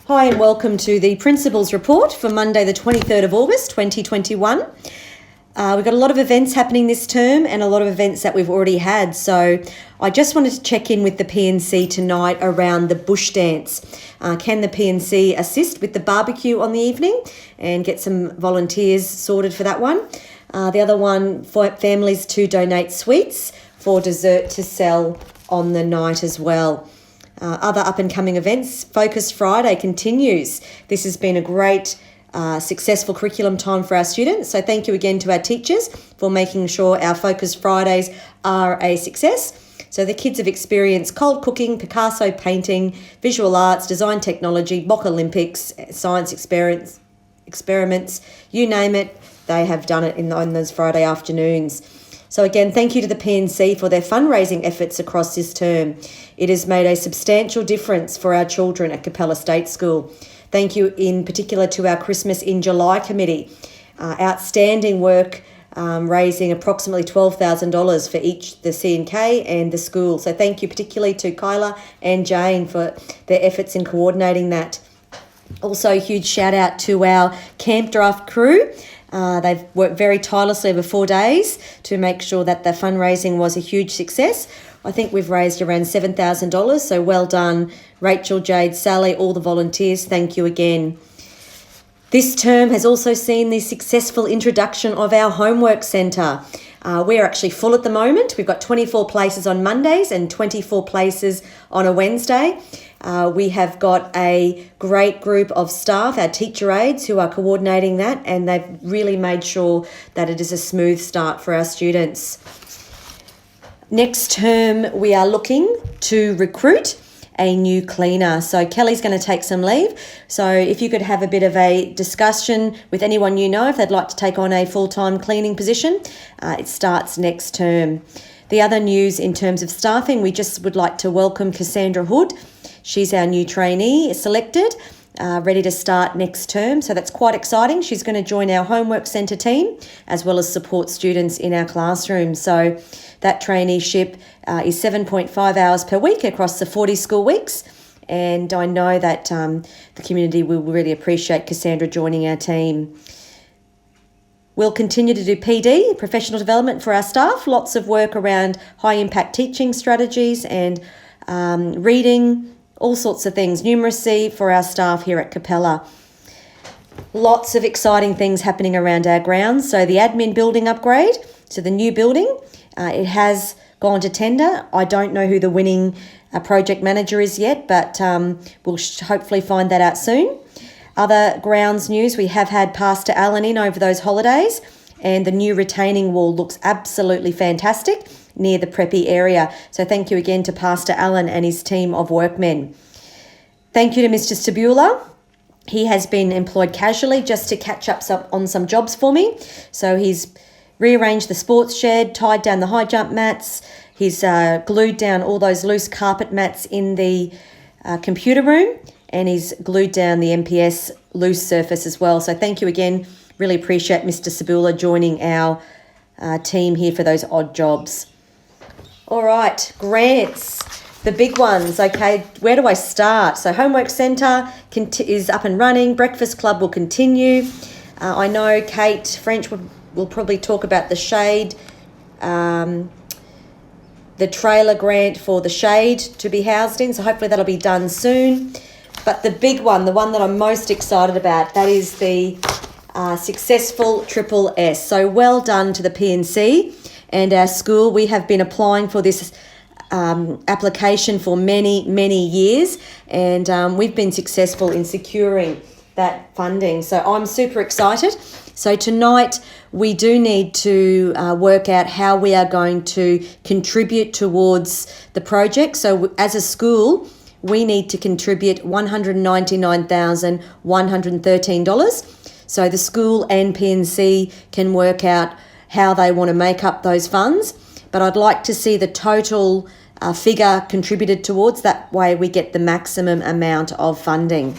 Hi and welcome to the Principals Report for Monday the 23rd of August 2021. We've got a lot of events happening this term and a lot of events that we've already had. So I just wanted to check in with the P&C tonight around the bush dance. Can the P&C assist with the barbecue on the evening and get some volunteers sorted for that one? The other one, for families to donate sweets for dessert to sell on the night as well. Other up-and-coming events, Focus Friday continues. This has been a great, successful curriculum time for our students. So thank you again to our teachers for making sure our Focus Fridays are a success. So the kids have experienced cold cooking, Picasso painting, visual arts, design technology, mock Olympics, science experiments, you name it, they have done it on those Friday afternoons. So again, thank you to the P&C for their fundraising efforts across this term. It has made a substantial difference for our children at Capella State School. Thank you in particular to our Christmas in July committee. Outstanding work, raising approximately $12,000 for each, the C&K and the school. So thank you particularly to Kyla and Jane for their efforts in coordinating that. Also, a huge shout out to our Camp Draft crew. They've worked very tirelessly over 4 days to make sure that the fundraising was a huge success. I think we've raised around $7,000, so well done, Rachel, Jade, Sally, all the volunteers. Thank you again. This term has also seen the successful introduction of our homework centre. We're actually full at the moment. We've got 24 places on Mondays and 24 places on a Wednesday. We have got a great group of staff, our teacher aides, who are coordinating that, and they've really made sure that it is a smooth start for our students. Next term, we are looking to recruit a new cleaner. So Kelly's going to take some leave. So if you could have a bit of a discussion with anyone you know if they'd like to take on a full-time cleaning position, it starts next term. The other news in terms of staffing, we just would like to welcome Cassandra Hood. She's our new trainee selected, ready to start next term. So that's quite exciting. She's going to join our homework centre team as well as support students in our classroom. So that traineeship is 7.5 hours per week across the 40 school weeks. And I know that the community will really appreciate Cassandra joining our team. We'll continue to do PD, professional development for our staff, lots of work around high impact teaching strategies and reading, all sorts of things, numeracy for our staff here at Capella. Lots of exciting things happening around our grounds. So the admin building upgrade, so the new building, it has gone to tender. I don't know who the winning project manager is yet, but we'll hopefully find that out soon. Other grounds news, we have had Pastor Allen in over those holidays, and the new retaining wall looks absolutely fantastic near the Preppy area. So thank you again to Pastor Allen and his team of workmen. Thank you to Mr. Stabula. He has been employed casually just to catch up on some jobs for me. So he's rearranged the sports shed, tied down the high jump mats. He's glued down all those loose carpet mats in the computer room, and he's glued down the MPS loose surface as well. So thank you again. Really appreciate Mr. Sabula joining our team here for those odd jobs. All right, grants, the big ones. Okay, where do I start? So Homework Centre is up and running. Breakfast Club will continue. I know Kate French will probably talk about the shade, the trailer grant for the shade to be housed in. So hopefully that'll be done soon. But the big one, the one that I'm most excited about, that is the successful Triple S. So well done to the P&C and our school. We have been applying for this application for many years, and we've been successful in securing that funding. So I'm super excited. So tonight we do need to work out how we are going to contribute towards the project. So as a school, we need to contribute $199,113. So the school and P&C can work out how they want to make up those funds. But I'd like to see the total figure contributed towards. That way we get the maximum amount of funding.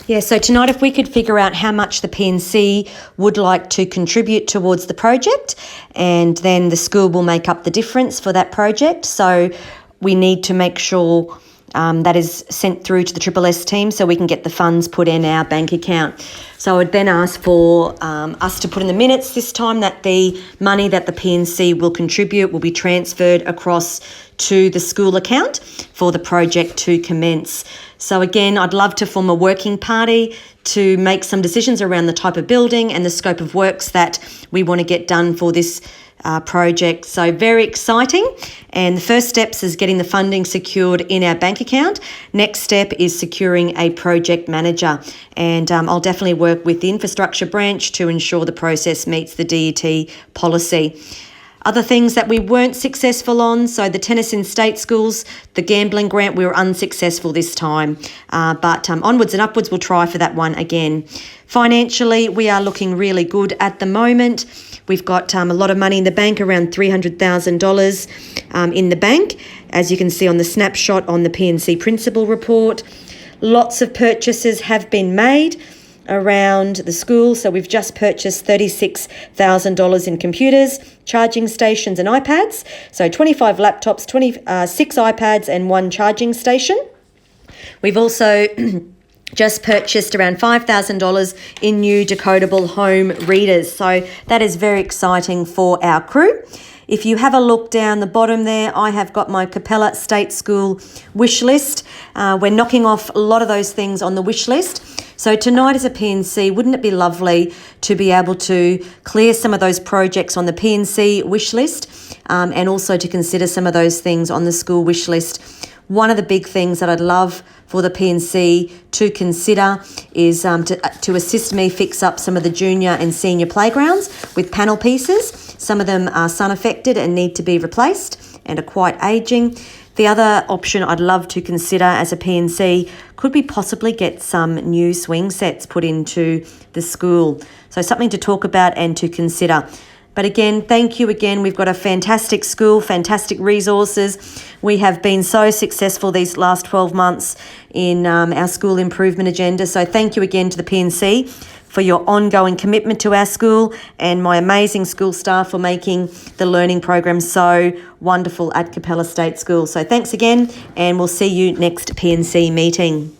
Yeah, so tonight if we could figure out how much the P&C would like to contribute towards the project, and then the school will make up the difference for that project. So we need to make sure that is sent through to the Triple S team so we can get the funds put in our bank account. So I would then ask for us to put in the minutes this time that the money that the PNC will contribute will be transferred across to the school account for the project to commence. So again, I'd love to form a working party to make some decisions around the type of building and the scope of works that we want to get done for this project. So very exciting. And the first steps is getting the funding secured in our bank account. Next step is securing a project manager. And I'll definitely work with the infrastructure branch to ensure the process meets the DET policy. Other things that we weren't successful on, so the Tennyson State Schools, the gambling grant, we were unsuccessful this time. But onwards and upwards, we'll try for that one again. Financially, we are looking really good at the moment. We've got a lot of money in the bank, around $300,000 in the bank, as you can see on the snapshot on the PNC Principal Report. Lots of purchases have been made around the school. So we've just purchased $36,000 in computers, charging stations and iPads. So 25 laptops, 26 iPads and 1 charging station. We've also just purchased around $5,000 in new decodable home readers. So that is very exciting for our crew. If you have a look down the bottom there, I have got my Capella State School wish list. We're knocking off a lot of those things on the wish list. So tonight as a PNC, wouldn't it be lovely to be able to clear some of those projects on the PNC wish list and also to consider some of those things on the school wish list? One of the big things that I'd love for the PNC to consider is to assist me fix up some of the junior and senior playgrounds with panel pieces. Some of them are sun affected and need to be replaced and are quite ageing. The other option I'd love to consider as a PNC could be possibly get some new swing sets put into the school. So something to talk about and to consider. But again, thank you again. We've got a fantastic school, fantastic resources. We have been so successful these last 12 months in our school improvement agenda. So thank you again to the PNC for your ongoing commitment to our school and my amazing school staff for making the learning program so wonderful at Capella State School. So thanks again, and we'll see you next PNC meeting.